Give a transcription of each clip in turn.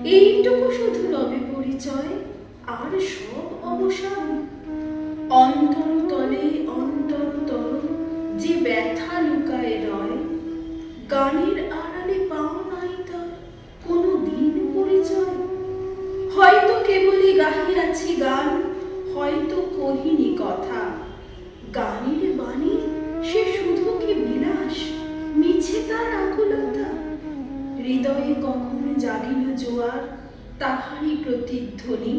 এইটুকু শুধু রবে পরিচয়, আর সব অবসান। অন্তরতলে অন্তরতর যে ব্যথা লুকায় রয়, গানের আড়ালে পাও নাই তার কোনো দিন পরিচয়। হয়তো কেবলই গাহিয়াছি গান, হয়তো কহিনি কথা। গানের বাণী সে শুধু কি বিলাস, মিছে তার আকুলতা। হৃদয়ে কখন জাগিল জোয়ার, তাহারই প্রতিধ্বনি।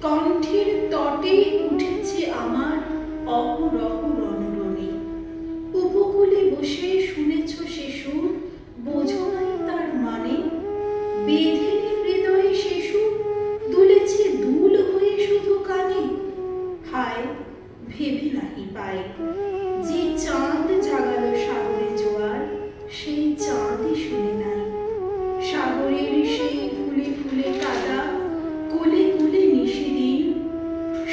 কণ্ঠের তটে উঠেছে আমার অহরহ রণরণী। উপকূলে বসে শুনেছ সে সুর, বোঝো নাই তার মানে। বেঁধেনি হৃদয়ে সে সুর, দুলেছে দুল হয়ে শুধু কানে। হায় ভেবে নাহি পাই, যে চাঁদ জাগালো সাগরে জোয়ার, সেই চাঁদই শুনে নাই। সাগরের সেই ফুলে ফুলে কাদা, কোলে কোলে নিশিদিন।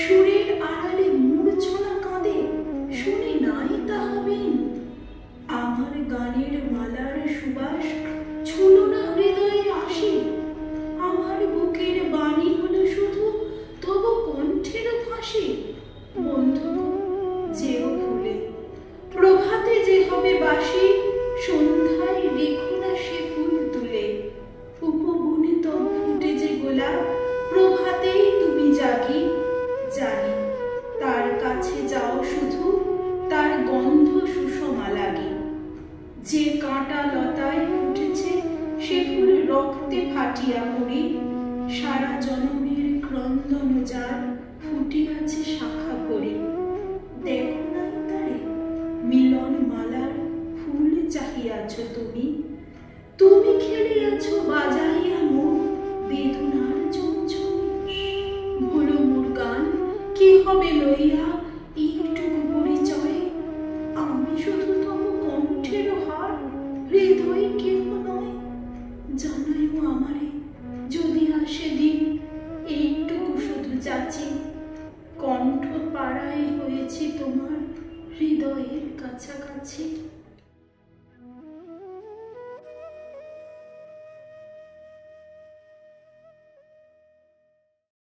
সুরের আড়ালে মূর্ছনা কাঁদে, শুনে নাই তাহা বিন। আমার গানের মালার সুবাস ছুলো না হৃদয়ে আসি। আমার বুকের বাণী হলো শুধু তবু কণ্ঠের ফাঁসি। বন্ধু যেও ভুলে, প্রভাতে যে হবে বাসি, সন্ধ্যায় রেখো না সে ফুল তুলে। উপবনে তব ফুটে যে গোলাপ, প্রভাতেই তুমি জাগি। জানি তার কাছে যাও শুধু, তার গন্ধ সুষমা লাগি। যে কাঁটা লতায় ফুটেছে সে ফুল রক্তে ফাটিয়া পড়ি। সারা জনমের ক্রন্দন যার ফুটিয়াছে শাখা ভরি। দেখো নাই তারে মিলন মালার ফুল চাহিয়াছ তুমি। তুমি খেলিয়াছ বাজাইয়া মোর বেদনার ঝুমঝুমি। ভুলো মোর গান কি হবে লইয়া এইটুকু পরিচয়। আমি শুধু তব কণ্ঠের হার, হৃদয় কেহ নয়। জানাইও আমারে যদি আসে দিন, এইটুকু শুধু যাচি। কণ্ঠ পাড়ায় হয়েছি তোমার হৃদয়ের কাছাকাছি।